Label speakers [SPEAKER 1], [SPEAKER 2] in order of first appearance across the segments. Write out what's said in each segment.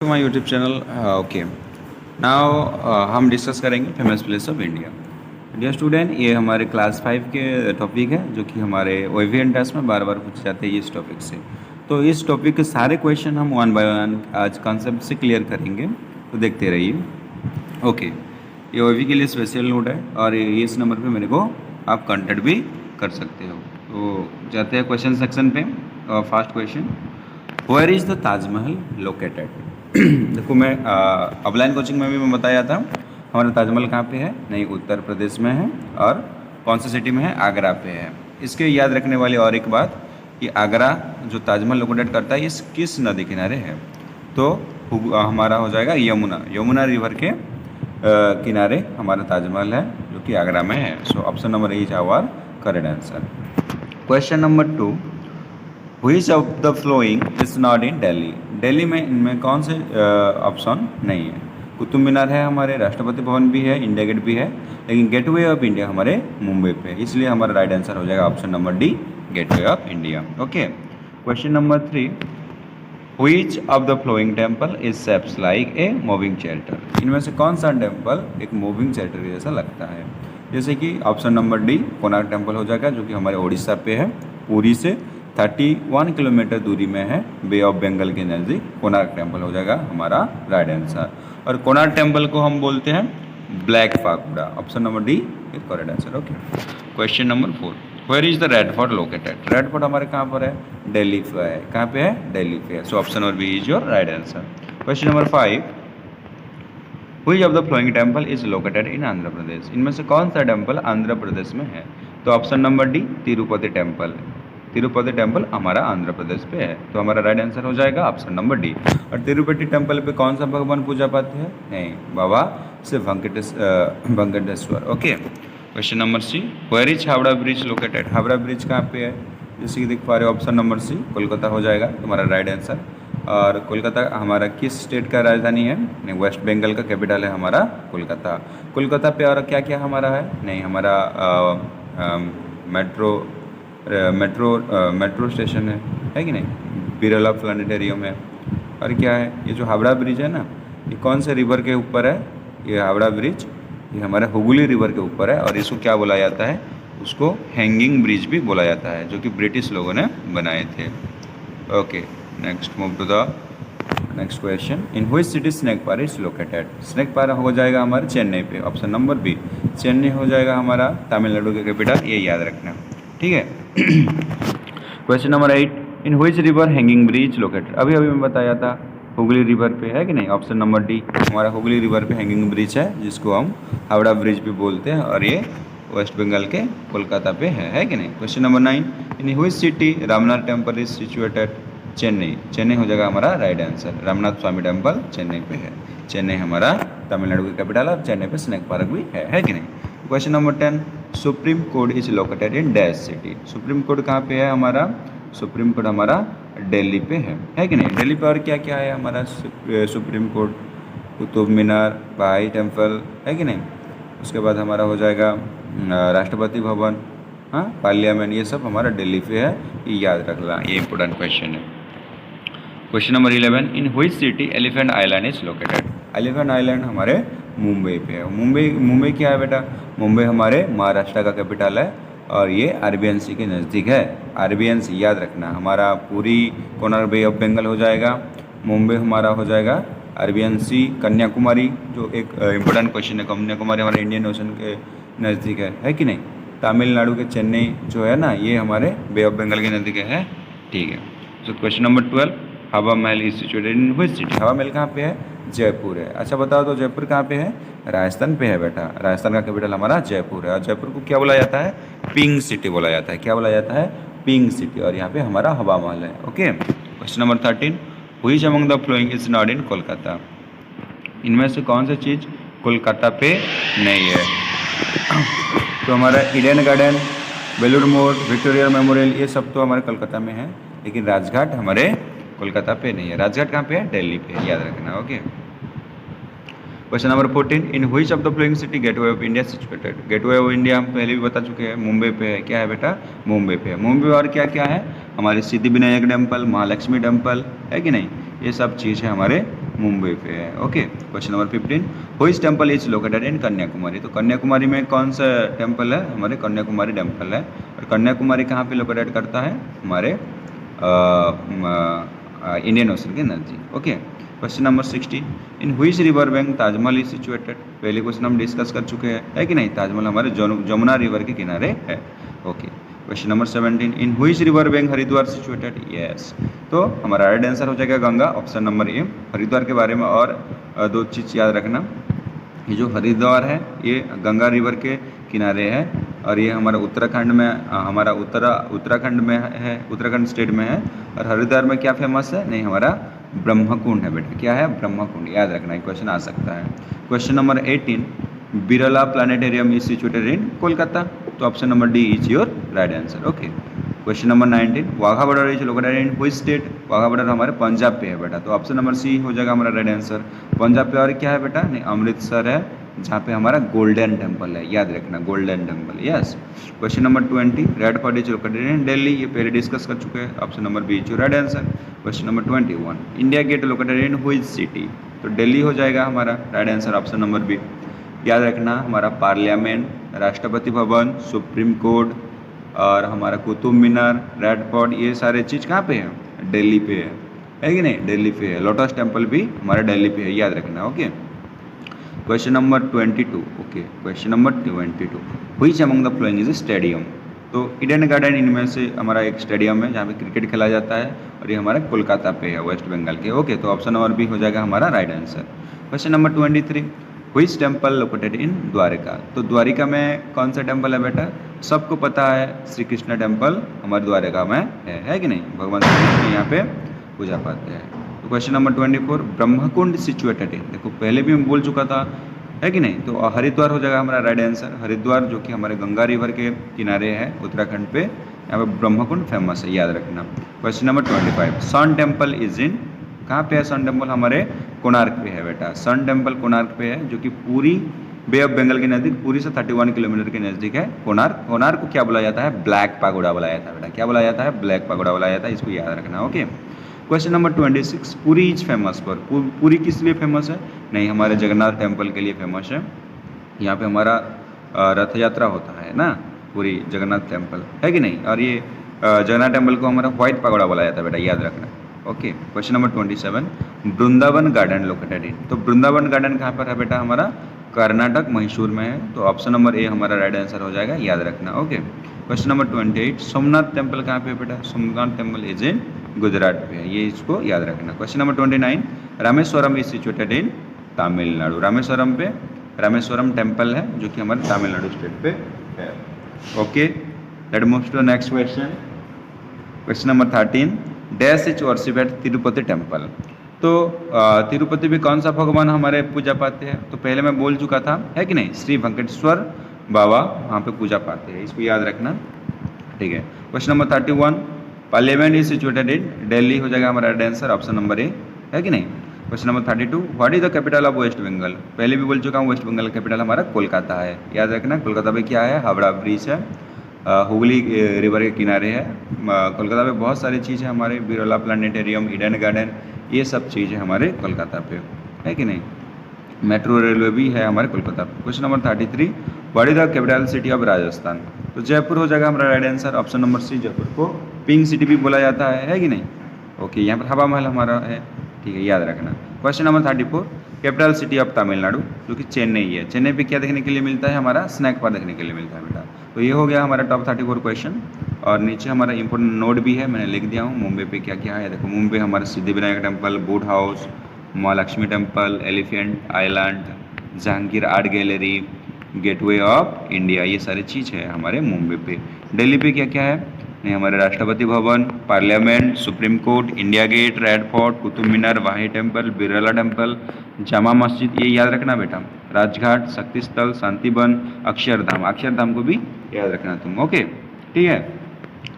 [SPEAKER 1] To my YouTube channel. Okay, now हम discuss करेंगे famous place of India. Dear student, ये हमारे class 5 के टॉपिक है जो कि हमारे ओएवीएन टेस्ट में बार बार पूछे जाते हैं इस टॉपिक से। तो इस टॉपिक के सारे क्वेश्चन हम वन बाय वन आज कॉन्सेप्ट से क्लियर करेंगे, तो देखते रहिए। ओके, ये ओएवी के लिए स्पेशल नोट है और ये इस नंबर पे मेरे को आप कांटेक्ट भी कर सकते हो। तो जाते हैं क्वेश्चन सेक्शन पे। First question, where is the Taj Mahal located? देखो, मैं ऑफलाइन कोचिंग में भी मैं बताया था हमारा ताजमहल कहाँ पे है। नहीं, उत्तर प्रदेश में है। और कौन सी सिटी में है? आगरा पे है। इसके याद रखने वाली और एक बात कि आगरा जो ताजमहल लोकेटेड करता है इस किस नदी किनारे है? तो हमारा हो जाएगा यमुना रिवर के किनारे हमारा ताजमहल है जो कि आगरा में है। So option number is our correct answer. Question number 2, which of the following is not in Delhi? Delhi में इनमें कौन से ऑप्शन नहीं है? कुतुब मीनार है हमारे, राष्ट्रपति भवन भी है, इंडिया गेट भी है, लेकिन गेटवे ऑफ इंडिया हमारे मुंबई पे, इसलिए हमारा राइट आंसर हो जाएगा option number D, gateway of India. Okay, question number 3, which of the following temple is shapes like a moving chatter? इनमें से कौन सा टेम्पल एक मूविंग चैटर जैसा लगता है? जैसे कि option number D, Konark temple हो जाएगा जो कि हमारे उड़ीसा पे है। पुरी से 31 किलोमीटर दूरी में है, बे ऑफ बंगाल के नज़दीक कोणार्क टेम्पल हो जाएगा हमारा राइट आंसर। और कोणार्क टेम्पल को हम बोलते हैं black pagoda. Option number D is correct answer. Okay, question number 4, where is the red fort located? Red fort हमारे कहाँ पर है? दिल्ली पे है। कहाँ पे है? दिल्ली पे है। So option number B is your right answer. Question number 5, which of the following temple is located in Andhra Pradesh? इनमें से कौन सा टेम्पल आंध्र प्रदेश में है? तो option number D, Tirupati temple. Tirupati temple हमारा आंध्र प्रदेश पे है, तो हमारा राइट आंसर हो जाएगा ऑप्शन नंबर डी। और तिरुपति टेम्पल पे कौन सा भगवान पूजा पाते हैं? नहीं, बाबा से Venkateshwar. Okay, question number C, where is Howrah bridge located? Howrah bridge कहाँ पे है? जैसे कि देख पा रहे हो ऑप्शन नंबर सी, कोलकाता हो जाएगा तुम्हारा राइट आंसर। और कोलकाता हमारा किस स्टेट का राजधानी है? नहीं, वेस्ट बंगाल का कैपिटल है हमारा कोलकाता। कोलकाता पे और क्या क्या हमारा है? नहीं, हमारा मेट्रो स्टेशन है कि नहीं, बिरला प्लानिटेरियम है। और क्या है ये जो हावड़ा ब्रिज है ना, ये कौन से रिवर के ऊपर है? ये हावड़ा ब्रिज ये हमारे हुगली रिवर के ऊपर है और इसको क्या बोला जाता है? उसको हैंगिंग ब्रिज भी बोला जाता है, जो कि ब्रिटिश लोगों ने बनाए थे। Okay, next move to the next question, in which city snake park is located? Snake park हो जाएगा हमारे चेन्नई पे। ऑप्शन नंबर बी, चेन्नई हो जाएगा हमारा तमिलनाडु का कैपिटल, ये याद रखना, ठीक है। Question number 8, in which river hanging bridge located? अभी मैं बताया था हुगली रिवर पे है कि नहीं। ऑप्शन नंबर डी, हमारा हुगली रिवर पे हैंगिंग ब्रिज है जिसको हम हावड़ा ब्रिज भी बोलते हैं, और ये वेस्ट बंगाल के कोलकाता पे है कि नहीं। Question number 9, in which city Ramnath temple is situated? Chennai. Chennai हो जाएगा हमारा राइट आंसर। रामनाथ स्वामी टेम्पल चेन्नई पे है। चेन्नई हमारा तमिलनाडु की कैपिटल है, चेन्नई पे स्नैक पार्क भी है कि नहीं। Question number 10, supreme court is located in dash city? Supreme court कहाँ पे है हमारा? सुप्रीम कोर्ट हमारा दिल्ली पे है कि नहीं। दिल्ली पे और क्या क्या है हमारा? सुप्रीम कोर्ट, कुतुब मीनार, भाई टेम्पल है कि नहीं। उसके बाद हमारा हो जाएगा राष्ट्रपति भवन, हाँ, पार्लियामेंट, ये सब हमारा दिल्ली पे है, ये याद रखना, ये इंपॉर्टेंट क्वेश्चन है। Question number 11, in which city elephant island is located? Elephant island हमारे मुंबई पे है। मुंबई क्या है बेटा? मुंबई हमारे महाराष्ट्र का कैपिटल है और ये अरेबियन सी के नज़दीक है। अरेबियन सी याद रखना, हमारा पूरी कोणार्क बे ऑफ बंगाल हो जाएगा। मुंबई हमारा हो जाएगा अरेबियन सी। कन्याकुमारी जो एक इम्पोर्टेंट क्वेश्चन है, कन्याकुमारी हमारे इंडियन ओशन के नज़दीक है कि नहीं। तमिलनाडु के चेन्नई जो है ना, ये हमारे बे ऑफ बंगाल के नज़दीक है, ठीक है। तो क्वेश्चन नंबर 12, हवा महल is situated in which city? हवा महल कहाँ पे है? जयपुर है। अच्छा बताओ तो जयपुर कहाँ पे है? राजस्थान पे है बेटा। राजस्थान का कैपिटल हमारा जयपुर है और जयपुर को क्या बोला जाता है? पिंक सिटी बोला जाता है। क्या बोला जाता है? Pink city. और यहाँ पे हमारा हवा महल है। Okay, question number 13, which among the following is not इन कोलकाता? इनमें से कौन सी चीज़ कोलकाता पे नहीं है? तो हमारा ईडन गार्डन, बेलूर मोड़, विक्टोरिया मेमोरियल, ये सब तो हमारे कोलकाता में है, लेकिन राजघाट हमारे कोलकाता पे नहीं है। राजघाट कहाँ पे है? दिल्ली पे, याद रखना। Okay, question number 14, in which of the flowing city gateway of India situated? Gateway of India हम पहले भी बता चुके हैं, मुंबई पे है। क्या है बेटा? मुंबई पे है। मुंबई और क्या क्या है? हमारे सिद्धिविनायक टेम्पल, महालक्ष्मी टेम्पल है कि नहीं, ये सब चीज़ है हमारे मुंबई पे है। Okay, question number 15, which temple is located in Kanyakumari. तो कन्याकुमारी में कौन सा टेम्पल है? हमारे कन्याकुमारी टेम्पल है। और कन्याकुमारी कहाँ पे लोकेटेड करता है? हमारे इंडियन ओशन के नज़दीक। Okay, question number 16, in which river bank Taj Mahal is situated. पहले क्वेश्चन हम डिस्कस कर चुके हैं, है कि नहीं? ताजमहल हमारे जमुना रिवर के किनारे है। Okay, question number 17, in which river bank Haridwar situated. Yes, तो हमारा राइट आंसर हो जाएगा Ganga, option number A. Haridwar के बारे में और दो चीज़ याद रखना, ये जो हरिद्वार है ये गंगा रिवर के किनारे है और ये हमारा उत्तराखंड में हमारा उत्तराखंड में है, उत्तराखंड स्टेट में है। और हरिद्वार में क्या फेमस है? नहीं, हमारा ब्रह्मकुंड है बेटा। क्या है? ब्रह्मकुंड, याद रखना, एक क्वेश्चन आ सकता है। Question number 18, Birla planetarium is situated in Kolkata. तो option number D is your right answer. Okay, question number 19, Wagah border is located in which state. Wagah border हमारे पंजाब पे है बेटा, तो ऑप्शन नंबर सी हो जाएगा हमारा राइट आंसर। पंजाब पे और क्या है बेटा? नहीं, अमृतसर है, जहाँ पे हमारा गोल्डन टेम्पल है, याद रखना, golden temple. Yes, question number 20, red fort is located in Delhi. ये पहले डिस्कस कर चुके हैं, option number B is your right answer. Question number 21, India gate located in which city. तो दिल्ली हो जाएगा हमारा right answer, option number B. याद रखना, हमारा parliament, Rashtrapati Bhavan, supreme court और हमारा कुतुब मीनार, रेड फोर्ट, ये सारे चीज़ कहाँ पे है? दिल्ली पे है कि नहीं? दिल्ली पे है। लोटस टेम्पल भी हमारा दिल्ली पे है, याद रखना। Okay, question number 22। Okay, question number 22, which among the following is stadium. तो ईडन गार्डन इनमें से हमारा एक स्टेडियम है जहाँ पे क्रिकेट खेला जाता है और ये हमारा कोलकाता पे है, वेस्ट बंगाल के। ओके, तो ऑप्शन नंबर बी हो जाएगा हमारा right answer. Question number 23, which temple located in Dwarka. तो द्वारिका में कौन सा टेम्पल है बेटा? सबको पता है, श्री कृष्ण टेम्पल हमारे द्वारिका में है कि नहीं? भगवान श्री कृष्ण यहाँ पे पूजा पाते हैं। तो question number 24, Brahmakund situated in. देखो पहले भी मैं बोल चुका था, है कि नहीं? तो हरिद्वार हो जाएगा हमारा राइट आंसर। हरिद्वार जो कि हमारे गंगा रिवर के किनारे है, उत्तराखंड पे, यहाँ पे ब्रह्मकुंड फेमस है, याद रखना। Question number 25, sun temple is in. कहाँ पे है सन टेम्पल? हमारे कोणार्क पे है बेटा। सन टेम्पल कोणार्क पे है, जो कि पूरी बे ऑफ बंगाल के नज़दीक, पूरी से 31 किलोमीटर के नज़दीक है कोणार्क। कोणार्क को क्या बोला जाता है? ब्लैक पैगोडा बोला जाता है बेटा। क्या बोला जाता है? ब्लैक पैगोडा बोला जाता है, इसको याद रखना। Okay, question number 26, Puri is famous for. Puri किस लिए फेमस है? नहीं, हमारे जगन्नाथ टेम्पल के लिए फेमस है। यहाँ पे हमारा रथ यात्रा होता है ना, पूरी जगन्नाथ टेम्पल, है कि नहीं? और ये जगन्नाथ टेम्पल को हमारा व्हाइट पैगोडा बोला जाता है बेटा, याद रखना। Okay, question number 27, Vrindavan garden located in. तो वृंदावन गार्डन कहाँ पर है बेटा? हमारा कर्नाटक, मैसूर में है। तो ऑप्शन नंबर ए हमारा राइट आंसर हो जाएगा, याद रखना। Okay, question number 28, Somnath temple कहाँ पे है बेटा? सोमनाथ टेम्पल इज इन गुजरात पे है, ये इसको याद रखना। Question number 29, Rameswaram is situated इन तमिलनाडु। रामेश्वरम पे रामेश्वरम टेम्पल है, जो कि हमारे तमिलनाडु स्टेट पे है। Okay, let move to next question. Question number 13, dash is worship at Tirupati temple. तो तिरुपति में कौन सा भगवान हमारे पूजा पाते हैं? तो पहले मैं बोल चुका था, है कि नहीं? श्री वेंकटेश्वर बाबा वहाँ पे पूजा पाते हैं, इसको याद रखना, ठीक है। Question number 31, parliament is situated इन दिल्ली हो जाएगा हमारा आंसर, ऑप्शन नंबर ए, है कि नहीं? Question number 32, what is the capital of West Bengal. पहले भी बोल चुका हूँ, वेस्ट बंगाल कैपिटल हमारा कोलकाता है, याद रखना। कोलकाता पे क्या है? हावड़ा ब्रिज है, हुगली रिवर के किनारे है। कोलकाता पे बहुत सारी चीज़ें हमारे, बिरला प्लानिटेरियम, ईडन गार्डन, ये सब चीज़ें हमारे कोलकाता पे, है कि नहीं? मेट्रो रेलवे भी है हमारे कोलकाता पे। Question number 33, what is the capital city of Rajasthan. तो जयपुर हो जाएगा हमारा right answer, option number C. Jaipur को पिंक सिटी भी बोला जाता है कि नहीं? ओके, यहाँ पर हवा महल हमारा है, ठीक है, याद रखना। Question number 34, capital city of Tamil Nadu, जो कि चेन्नई है। चेन्नई पे क्या देखने के लिए मिलता है? हमारा स्नैक बार देखने के लिए मिलता है बेटा। तो ये हो गया हमारा टॉप 34 क्वेश्चन। और नीचे हमारा इंपॉर्टेंट नोट भी है, मैंने लिख दिया हूँ। मुंबई पे क्या क्या है देखो, मुंबई हमारा सिद्धिविनायक टेम्पल, बोट हाउस, माँ Lakshmi temple, elephant island, Jahangir art gallery, gateway of India, ये सारी चीज़ है हमारे मुंबई पे। दिल्ली पे क्या क्या है? नहीं, हमारे Rashtrapati Bhavan, parliament, supreme court, India gate, red fort, Qutub Minar, वाही टेम्पल, बिरला टेम्पल, जामा मस्जिद, ये याद रखना बेटा। राजघाट, शक्ति स्थल, शांतिवन, अक्षरधाम, अक्षरधाम को भी याद रखना तुम। ओके, ठीक है।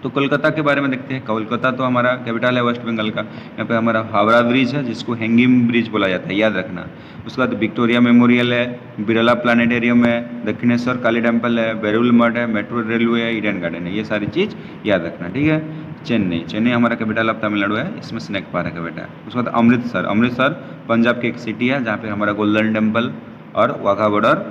[SPEAKER 1] तो कोलकाता के बारे में देखते हैं। कोलकाता तो हमारा कैपिटल है वेस्ट बंगाल का। यहाँ पे हमारा हावड़ा ब्रिज है जिसको हैंगिंग ब्रिज बोला जाता है, याद रखना। उसके बाद विक्टोरिया मेमोरियल है, बिरला प्लानिटेरियम है, दक्षिणेश्वर काली टेम्पल है, बेरुल मठ है, मेट्रो रेलवे है, ईडन गार्डन है, ये सारी चीज़ याद रखना, ठीक है। चेन्नई, चेन्नई हमारा कैपिटल ऑफ तमिलनाडु है, इसमें स्नैक पार्क है बेटा। उसके बाद अमृतसर, अमृतसर पंजाब की एक सिटी है जहाँ पे हमारा गोल्डन टेम्पल और वाघा बॉर्डर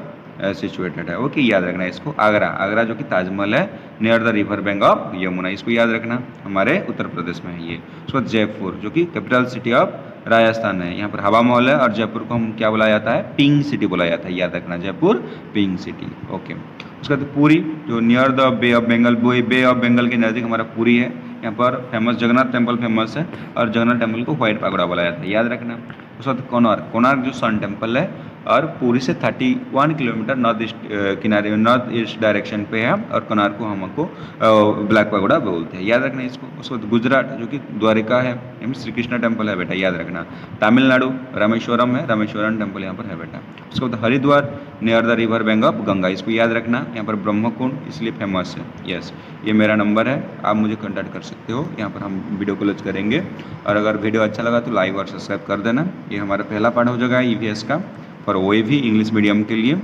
[SPEAKER 1] सिचुएटेड है, ओके, याद रखना इसको। आगरा, आगरा जो कि ताजमहल है near the river bank of Yamuna, इसको याद रखना, हमारे उत्तर प्रदेश में है ये। उसके बाद जयपुर जो कि कैपिटल सिटी ऑफ राजस्थान है, यहाँ पर हवा महल है और जयपुर को हम क्या बोला जाता है, पिंक सिटी बोला जाता है, याद रखना, जयपुर पिंक सिटी, ओके। उसके बाद पुरी जो near the bay of Bengal, bay of Bengal के नज़दीक हमारा पुरी है, यहाँ पर फेमस जगन्नाथ टेम्पल फेमस है और जगन्नाथ टेम्पल को व्हाइट पगड़ा बोला जाता है, याद रखना। उसके बाद कोणार्क, कोणार्क जो सन टेम्पल है और पुरी से 31 किलोमीटर नॉर्थ ईस्ट किनारे, नॉर्थ ईस्ट डायरेक्शन पे है और कोणार्क को हमको ब्लैक पगोड़ा बोलते हैं, याद रखना इसको। उसके बाद गुजरात जो कि द्वारिका है, श्री कृष्ण टेम्पल है बेटा, याद रखना। तमिलनाडु रामेश्वरम है, रामेश्वरम टेम्पल यहाँ पर है बेटा। उसके बाद Haridwar near the river bank of Ganga, इसको याद रखना, यहाँ पर ब्रह्मकुंड इसलिए फेमस है, यस। ये मेरा नंबर है, आप मुझे कॉन्टैक्ट कर सकते हो, यहाँ पर हम वीडियो कॉलेज करेंगे। और अगर वीडियो अच्छा लगा तो लाइक और सब्सक्राइब कर देना। ये हमारा पहला पार्ट हो जाएगा ईवीएस का और वो भी इंग्लिश मीडियम के लिए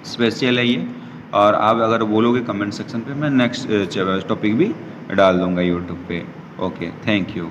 [SPEAKER 1] स्पेशल है ये। और आप अगर बोलोगे कमेंट सेक्शन पे, मैं नेक्स्ट टॉपिक भी डाल दूँगा यूट्यूब पे, ओके, थैंक यू।